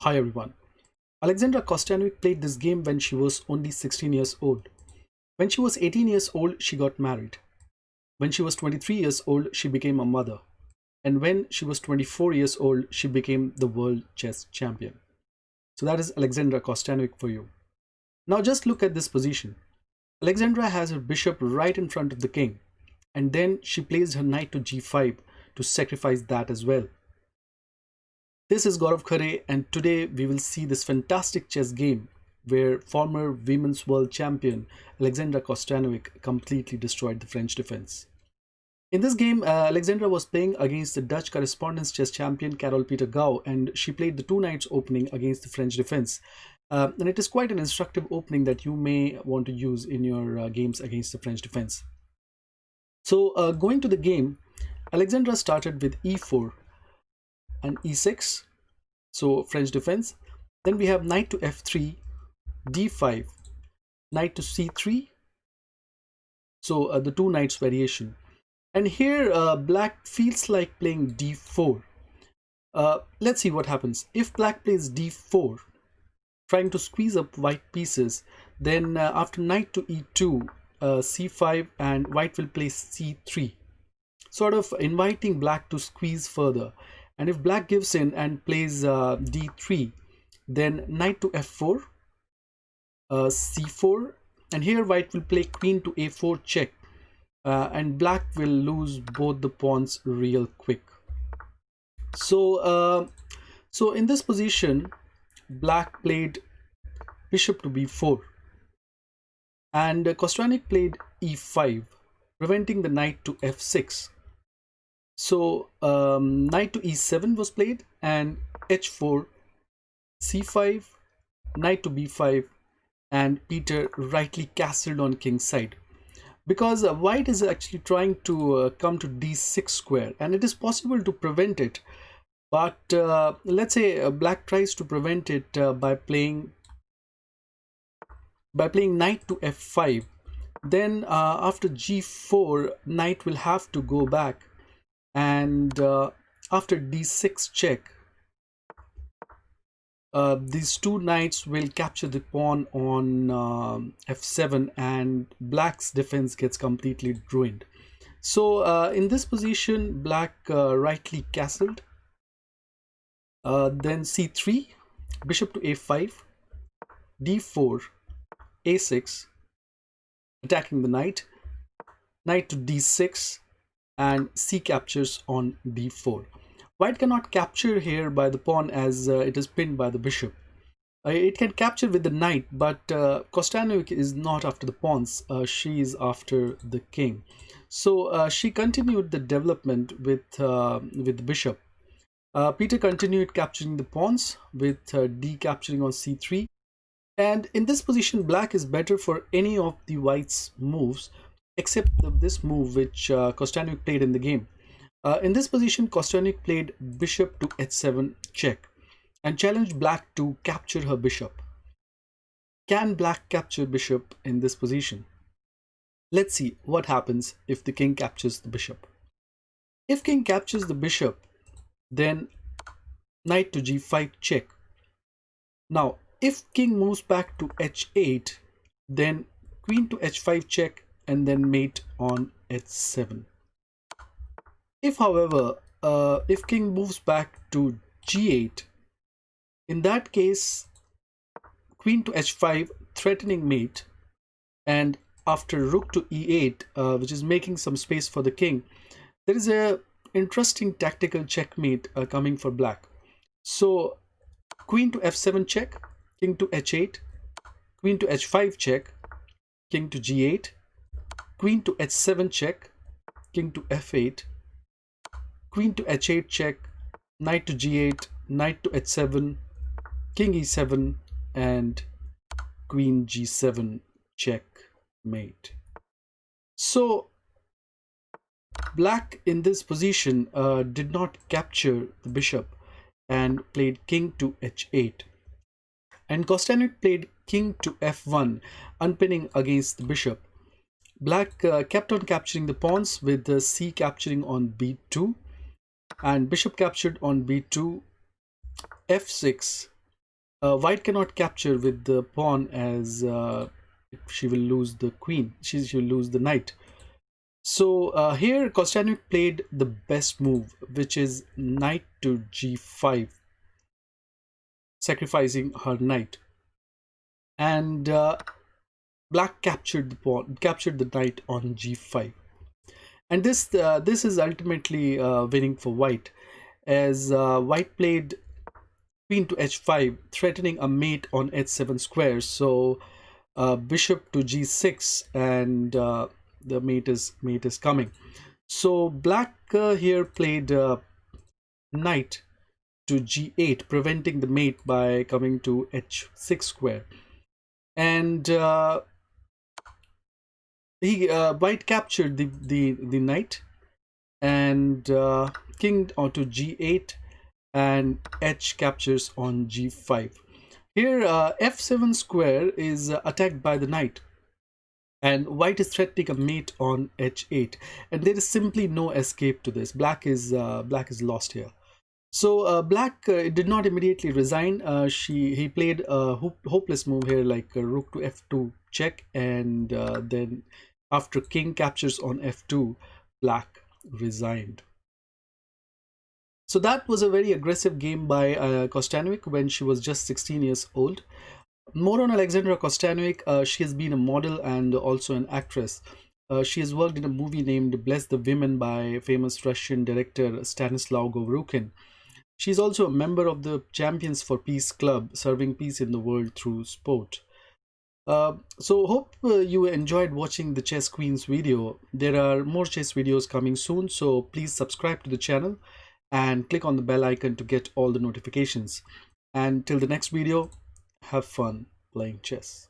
Hi everyone. Alexandra Kosteniuk played this game when she was only 16 years old. When she was 18 years old, she got married. When she was 23 years old, she became a mother. And when she was 24 years old, she became the world chess champion. So that is Alexandra Kosteniuk for you. Now just look at this position. Alexandra has her bishop right in front of the king, and then she plays her knight to g5 to sacrifice that as well. This is Gaurav Khare, and today we will see this fantastic chess game where former women's world champion Alexandra Kosteniuk completely destroyed the French defense. In this game, Alexandra was playing against the Dutch correspondence chess champion Carol Peter Gouw, and she played the two knights opening against the French defense. And it is quite an instructive opening that you may want to use in your games against the French defense. So going to the game, Alexandra started with e4 and e6, so French defense. Then we have knight to f3, d5, knight to c3, so the two knights variation. And here black feels like playing d4. Let's see what happens. If black plays d4, trying to squeeze up white pieces, then after knight to e2, c5, and white will play c3, sort of inviting black to squeeze further. And if black gives in and plays d3, then knight to f4, c4, and here white will play queen to a4 check, and black will lose both the pawns real quick. So in this position, black played bishop to b4, and Kosteniuk played e5, preventing the knight to f6. So knight to e7 was played, and h4, c5, knight to b5, and Peter rightly castled on king's side, because white is actually trying to come to d6 square, and it is possible to prevent it. But let's say black tries to prevent it by playing knight to f5. Then after g4, knight will have to go back, and after d6 check, these two knights will capture the pawn on f7, and black's defense gets completely ruined. So in this position, black rightly castled, then c3, bishop to a5, d4, a6, attacking the knight, knight to d6, and c captures on d4. White cannot capture here by the pawn, as it is pinned by the bishop. It can capture with the knight, but Kosteniuk is not after the pawns, she is after the king. So she continued the development with the bishop. Peter continued capturing the pawns with d capturing on c3. And in this position, black is better for any of the white's moves except this move which Kosteniuk played in the game. In this position, Kosteniuk played bishop to h7 check and challenged black to capture her bishop. Can black capture bishop in this position? Let's see what happens if the king captures the bishop. If king captures the bishop, then knight to g5 check. Now, if king moves back to h8, then queen to h5 check, and then mate on h7. If, however, if king moves back to g8, in that case, queen to h5, threatening mate, and after rook to e8, which is making some space for the king, there is a interesting tactical checkmate coming for black. So queen to f7 check, king to h8, queen to h5 check, king to g8, queen to h7 check, king to f8, queen to h8 check, knight to g8, knight to h7, king e7, and queen g7 checkmate. So black in this position did not capture the bishop and played king to h8, and Kosteniuk played king to f1, unpinning against the bishop. Black kept on capturing the pawns with the c capturing on b2, and bishop captured on b2, f6, White cannot capture with the pawn, as she will lose the queen. She will lose the knight. So here Kosteniuk played the best move, which is knight to g5, sacrificing her knight, and black captured the pawn, captured the knight on g5, and this is ultimately winning for white, as white played queen to h5, threatening a mate on h7 square. So bishop to g6, and the mate is coming. So black here played knight to g8, preventing the mate by coming to h6 square, and white captured the knight, and king onto g8, and h captures on g5. Here f7 square is attacked by the knight, and white is threatening a mate on h8, and there is simply no escape to this. Black is lost here. So black did not immediately resign. He played a hopeless move here, like rook to f2 check, and then after king captures on f2, black resigned. So that was a very aggressive game by Kosteniuk when she was just 16 years old. More on Alexandra Kosteniuk. She has been a model and also an actress. She has worked in a movie named Bless the Women by famous Russian director Stanislav Gouw. She's also a member of the Champions for Peace Club, serving peace in the world through sport. So hope you enjoyed watching the Chess Queens video. There are more chess videos coming soon, so please subscribe to the channel and click on the bell icon to get all the notifications. And till the next video, have fun playing chess.